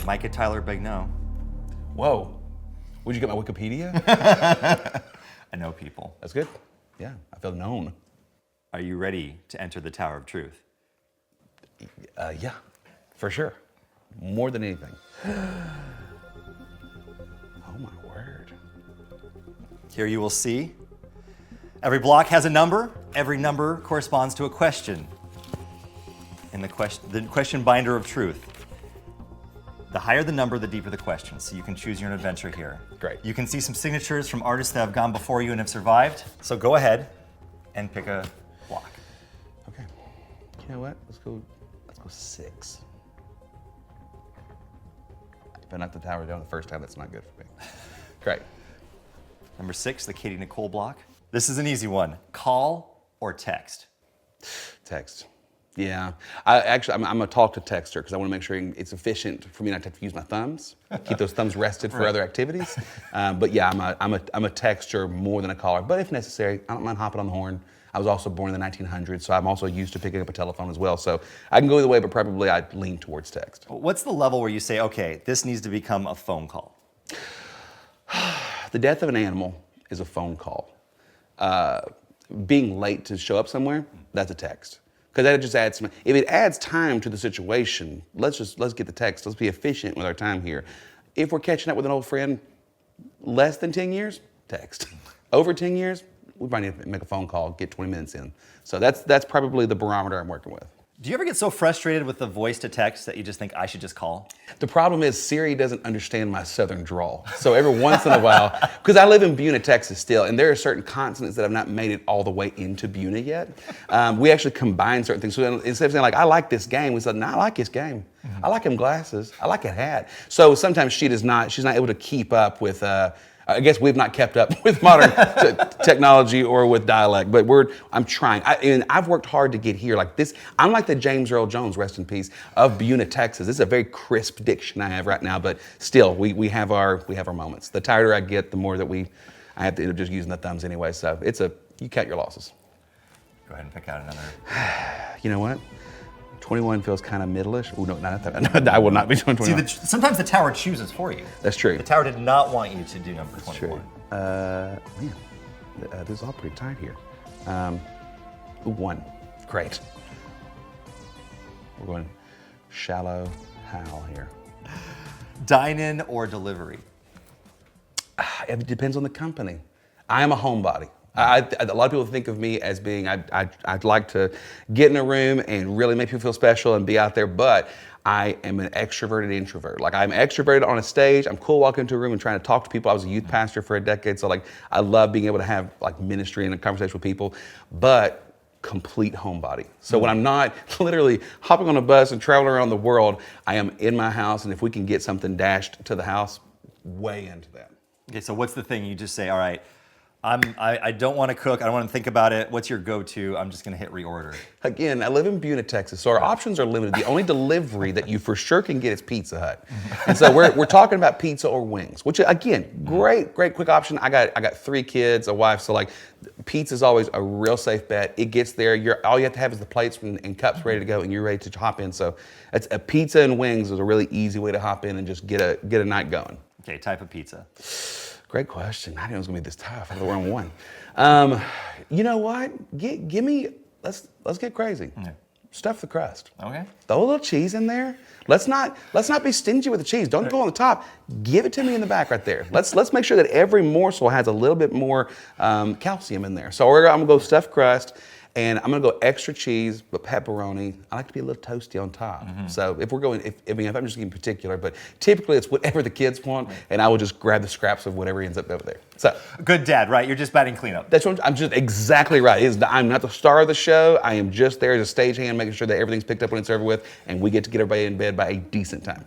Micah Tyler, big no. Whoa. Would you get my Wikipedia? I know people. That's good. Yeah, I feel known. Are you ready to enter the Tower of Truth? Yeah, for sure. More than anything. Oh my word. Here you will see. Every block has a number. Every number corresponds to a question. In the question binder of truth. The higher the number, the deeper the question. So you can choose your own adventure here. Great. You can see some signatures from artists that have gone before you and have survived. So go ahead and pick a block. Okay. You know what? Let's go 6. If I knock the tower down the first time, that's not good for me. Great. Number 6, the Katie Nicole block. This is an easy one. Call or text? Text. Yeah. I'm a talk to texter because I want to make sure it's efficient for me not to have to use my thumbs. Keep those thumbs rested for other activities. But yeah, I'm a texter more than a caller. But if necessary, I don't mind hopping on the horn. I was also born in the 1900s, so I'm also used to picking up a telephone as well. So I can go either way, but probably I'd lean towards text. What's the level where you say, okay, this needs to become a phone call? The death of an animal is a phone call. Being late to show up somewhere, that's a text. Because that just adds, if it adds time to the situation, let's get the text. Let's be efficient with our time here. If we're catching up with an old friend, less than 10 years, text. Over 10 years, we might need to make a phone call, get 20 minutes in. So that's probably the barometer I'm working with. Do you ever get so frustrated with the voice to text that you just think I should just call? The problem is Siri doesn't understand my southern drawl. So every once in a while, because I live in Buna, Texas still, and there are certain consonants that have not made it all the way into Buna yet. We actually combine certain things. So instead of saying like, I like this game, we said, no, I like this game. I like him glasses. I like a hat. So sometimes she's not able to keep up with, I guess we've not kept up with modern technology or with dialect, but I'm trying. I've worked hard to get here. Like this, I'm like the James Earl Jones, rest in peace, of Buna, Texas. This is a very crisp diction I have right now, but still, we have our moments. The tighter I get, the more that I have to end up just using the thumbs anyway. So you cut your losses. Go ahead and pick out another. You know what? 21 feels kind of middle-ish. Oh, no, not that. I will not be doing 21. See, sometimes the tower chooses for you. That's true. The tower did not want you to do number 21. That's true. Man, this is all pretty tight here. 1. Great. We're going shallow Hal here. Dine-in or delivery? It depends on the company. I am a homebody. A lot of people think of me as being, I'd like to get in a room and really make people feel special and be out there, but I am an extroverted introvert. Like I'm extroverted on a stage. I'm cool walking into a room and trying to talk to people. I was a youth pastor for a decade, so like I love being able to have like ministry and a conversation with people, but complete homebody. So when I'm not literally hopping on a bus and traveling around the world, I am in my house, and if we can get something dashed to the house, way into that. Okay, so what's the thing you just say, all right, I don't want to cook. I don't want to think about it. What's your go-to? I'm just going to hit reorder. Again, I live in Buna, Texas, so our options are limited. The only delivery that you for sure can get is Pizza Hut. And so we're talking about pizza or wings, which again, great quick option. I got 3 kids, a wife, so like pizza's always a real safe bet. It gets there. All you have to have is the plates and cups ready to go, and you're ready to hop in. So it's a pizza and wings is a really easy way to hop in and just get a night going. Okay, type of pizza. Great question. I didn't know it was gonna be this tough. I thought we're on 1. You know what? Give me. Let's get crazy. Yeah. Stuff the crust. Okay. Throw a little cheese in there. Let's not be stingy with the cheese. Don't go on the top. Give it to me in the back right there. Let's make sure that every morsel has a little bit more calcium in there. So I'm gonna go stuffed crust. And I'm gonna go extra cheese, but pepperoni. I like to be a little toasty on top. So if we're going, if I'm just getting particular, but typically it's whatever the kids want, and I will just grab the scraps of whatever ends up over there. So good dad, right? You're just batting cleanup. that's what I'm just exactly right. I'm not the star of the show. I am just there as a stagehand, making sure that everything's picked up when it's over with, and we get to get everybody in bed by a decent time.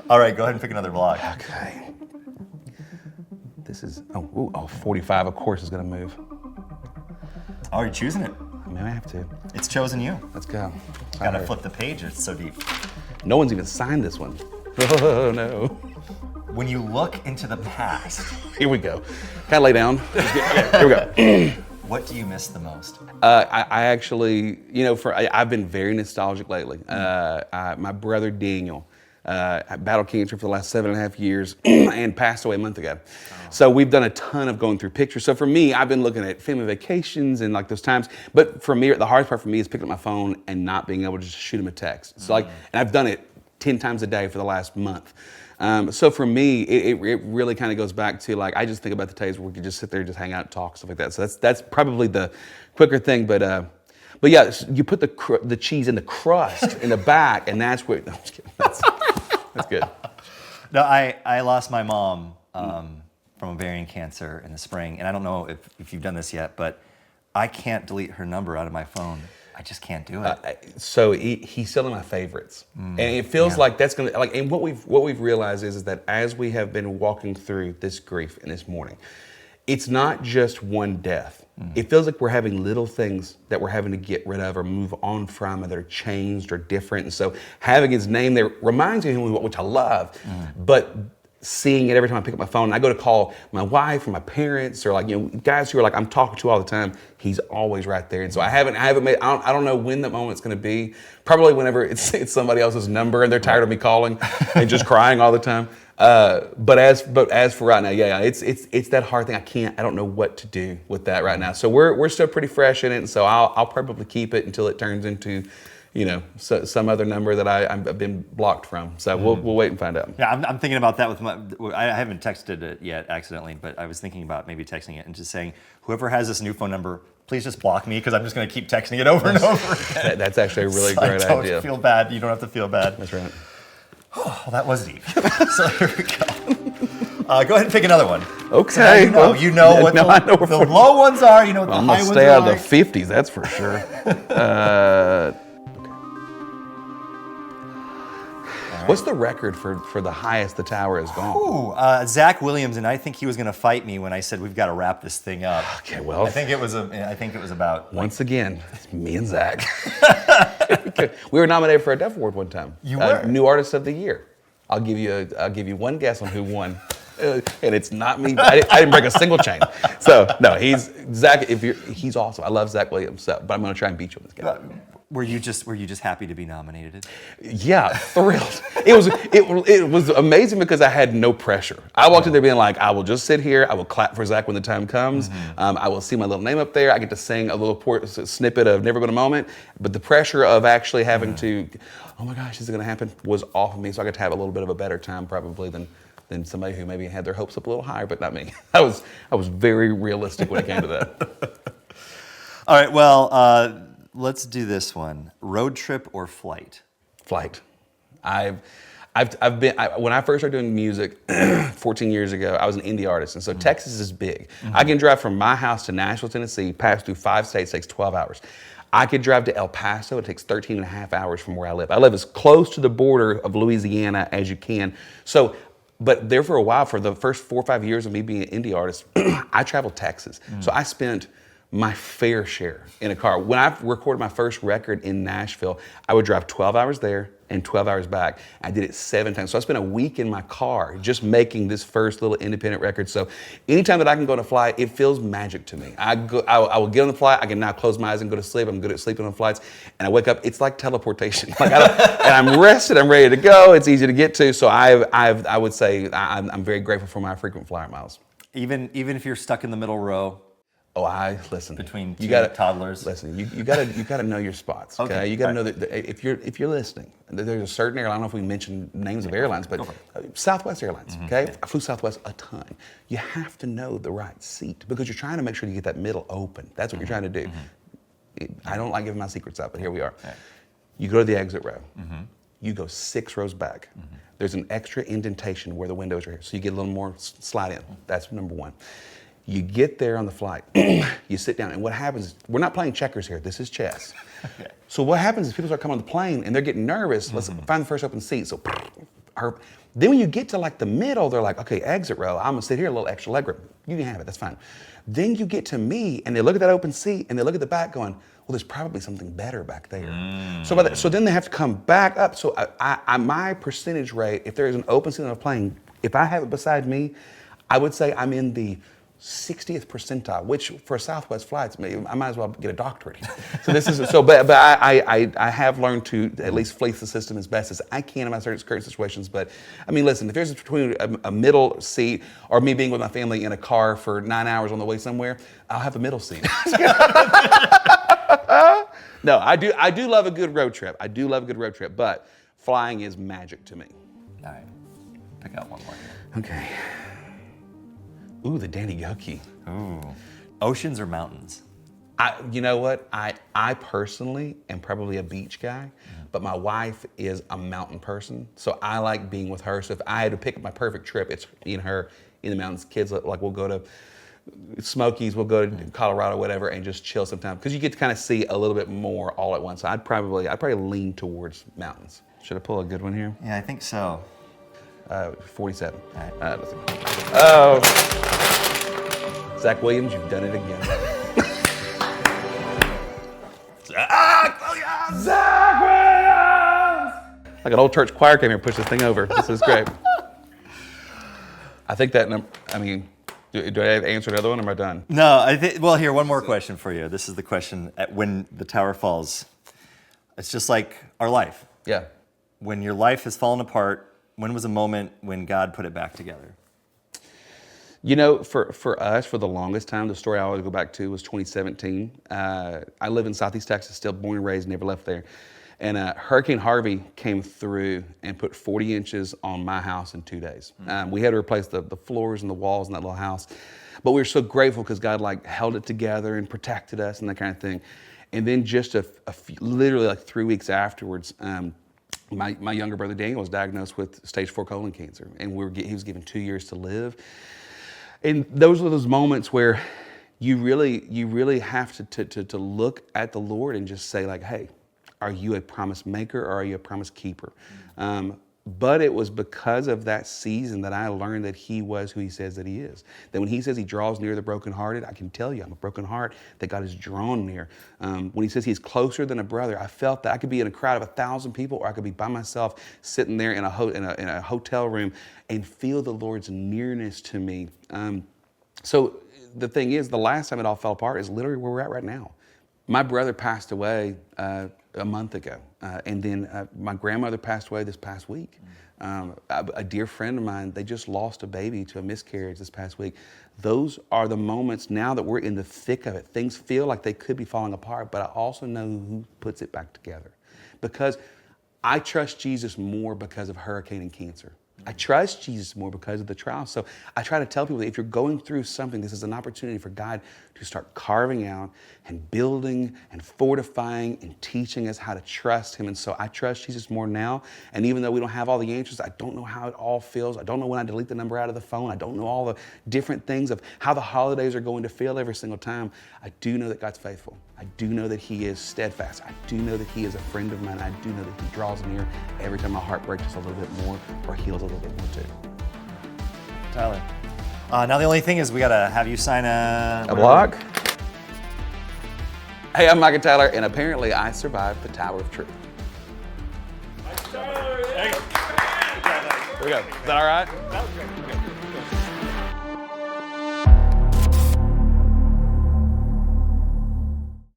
All right, go ahead and pick another block. Okay. This is 45. Of course is gonna move. Oh, you're choosing it. I mean, I have to. It's chosen you. Let's go. Gotta flip the page, it's so deep. No one's even signed this one. Oh, no. When you look into the past. Here we go. Kind of lay down. Here we go. What do you miss the most? I actually, I've been very nostalgic lately. My brother Daniel I battled cancer for the last 7.5 years and passed away a month ago. So we've done a ton of going through pictures. So for me, I've been looking at family vacations and like those times. But for me, the hardest part for me is picking up my phone and not being able to just shoot him a text. So and I've done it 10 times a day for the last month. So for me, it really kind of goes back to like, I just think about the days where we could just sit there and just hang out and talk, stuff like that. So that's probably the quicker thing. But yeah, you put the cheese in the crust in the back, and that's where, no, I'm just kidding. That's good. No, I lost my mom from ovarian cancer in the spring, and I don't know if you've done this yet, but I can't delete her number out of my phone. I just can't do it. So he's still in my favorites, and it feels like that's gonna like. And what we've realized is that as we have been walking through this grief and this mourning, it's not just one death. It feels like we're having little things that we're having to get rid of or move on from, that are changed or different. And so having his name there reminds me of him, which I love, but seeing it every time I pick up my phone, and I go to call my wife or my parents or like, guys who are like I'm talking to all the time, he's always right there. And so I haven't made, I don't know when that moment's going to be. Probably whenever it's somebody else's number and they're tired of me calling and just crying all the time. But as for right now, yeah, it's that hard thing. I don't know what to do with that right now. So we're still pretty fresh in it. And so I'll probably keep it until it turns into, some other number that I've been blocked from. So we'll wait and find out. Yeah, I'm thinking about that I haven't texted it yet accidentally, but I was thinking about maybe texting it and just saying, whoever has this new phone number, please just block me, because I'm just going to keep texting it over and over again. That's actually a really great idea. Don't feel bad. You don't have to feel bad. That's right. Oh, well, that was deep. So here we go. Go ahead and pick another one. Okay. You know what the low ones are. You know what the high ones are. I'm going to stay out of the 50s, that's for sure. What's the record for the highest the tower has gone? Zach Williams, and I think he was going to fight me when I said we've got to wrap this thing up. Okay, well, I think it was about once again, it's me and Zach. We were nominated for a Def Award one time. You were New Artist of the Year. I'll give you one guess on who won, and it's not me. I didn't break a single chain. So no, he's Zach. He's awesome. I love Zach Williams. But I'm going to try and beat you in this game. Were you just happy to be nominated? Yeah, thrilled. It was amazing because I had no pressure. I walked in there being like, I will just sit here. I will clap for Zach when the time comes. I will see my little name up there. I get to sing a little snippet of Never Been a Moment. But the pressure of actually having to, oh my gosh, is it going to happen, was off of me. So I got to have a little bit of a better time probably than somebody who maybe had their hopes up a little higher, but not me. I was very realistic when it came to that. All right, well, let's do this one. Road trip or flight? Flight. When I first started doing music 14 years ago, I was an indie artist. And so Texas is big. I can drive from my house to Nashville, Tennessee, pass through 5 states, takes 12 hours. I could drive to El Paso, it takes 13 and a half hours from where I live. I live as close to the border of Louisiana as you can. So, but there for a while, for the first 4 or 5 years of me being an indie artist, I traveled Texas. So I spent my fair share in a car. When I recorded my first record in Nashville, I would drive 12 hours there and 12 hours back. I did it 7 times. So I spent a week in my car just making this first little independent record. So anytime that I can go on a flight, it feels magic to me. I will get on the flight. I can now close my eyes and go to sleep. I'm good at sleeping on flights. And I wake up, it's like teleportation. And I'm rested, I'm ready to go. It's easy to get to. So I would say I'm very grateful for my frequent flyer miles. Even if you're stuck in the middle row. Oh, listen. Between two toddlers. Listen, you gotta know your spots. Okay, you gotta know that if you're listening, there's a certain airline. I don't know if we mentioned names of airlines, but Southwest Airlines. Okay, I flew Southwest a ton. You have to know the right seat because you're trying to make sure you get that middle open. That's what you're trying to do. I don't like giving my secrets out, but here we are. Right. You go to the exit row. You go 6 rows back. There's an extra indentation where the windows are here, so you get a little more slide in. That's number one. You get there on the flight, you sit down, and what happens is, we're not playing checkers here, this is chess. Okay. So what happens is people start coming on the plane and they're getting nervous, let's find the first open seat. So then when you get to like the middle, they're like, okay, exit row, I'm gonna sit here, a little extra legroom. You can have it, that's fine. Then you get to me and they look at that open seat and they look at the back going, well, there's probably something better back there. So then they have to come back up. So my percentage rate, if there is an open seat on a plane, if I have it beside me, I would say I'm in the 60th percentile, which for a Southwest flight, I might as well get a doctorate. So this is so, but I have learned to at least fleece the system as best as I can in my certain situations. But I mean, listen, if there's between a middle seat or me being with my family in a car for 9 hours on the way somewhere, I'll have a middle seat. No, I do love a good road trip. I do love a good road trip, but flying is magic to me. All right, pick out one more here. Okay. Ooh, the Danny Goki. Ooh. Oceans or mountains? You know what? I personally am probably a beach guy, but my wife is a mountain person. So I like being with her. So if I had to pick my perfect trip, it's me and her in the mountains. Kids, like we'll go to Smokies, we'll go to Colorado, whatever, and just chill sometime. Because you get to kind of see a little bit more all at once. So I'd probably lean towards mountains. Should I pull a good one here? Yeah, I think so. 47. All right. Let's see. Oh. Zach Williams, you've done it again. Zach Williams! Like an old church choir came here and pushed this thing over. This is great. I think that number, I mean, do I have to answer another one or am I done? No, I think, well, here, one more question for you. This is the question when the tower falls. It's just like our life. Yeah. When your life has fallen apart, when was a moment when God put it back together? You know, for us, for the longest time, the story I always go back to was 2017. I live in Southeast Texas, still born and raised, never left there. And Hurricane Harvey came through and put 40 inches on my house in 2 days. We had to replace the floors and the walls in that little house. But we were so grateful because God held it together and protected us and that kind of thing. And then just literally like 3 weeks afterwards, my younger brother Daniel was diagnosed with stage 4 colon cancer, and he was given 2 years to live. And those were those moments where you really have to look at the Lord and just say like, hey, are you a promise maker or are you a promise keeper? But it was because of that season that I learned that he was who he says that he is. That when he says he draws near the brokenhearted, I can tell you I'm a broken heart that God is drawn near. When he says he's closer than a brother, I felt that I could be in a crowd of 1,000 people or I could be by myself sitting there in a hotel room and feel the Lord's nearness to me. So the thing is, the last time it all fell apart is literally where we're at right now. My brother passed away a month ago, and then my grandmother passed away this past week. A dear friend of mine, they just lost a baby to a miscarriage this past week. Those are the moments now that we're in the thick of it. Things feel like they could be falling apart, but I also know who puts it back together. Because I trust Jesus more because of hurricane and cancer. I trust Jesus more because of the trial. So I try to tell people that if you're going through something, this is an opportunity for God to start carving out and building and fortifying and teaching us how to trust him. And so I trust Jesus more now. And even though we don't have all the answers, I don't know how it all feels. I don't know when I delete the number out of the phone. I don't know all the different things of how the holidays are going to feel every single time. I do know that God's faithful. I do know that he is steadfast. I do know that he is a friend of mine. I do know that he draws near every time my heart breaks just a little bit more or heals a little bit more too. Tyler. Now the only thing is we gotta have you sign a block. Hey, I'm Micah Tyler, and apparently I survived the Tower of Truth. Micah Tyler, yeah. Here we go. Is that all right? That was great.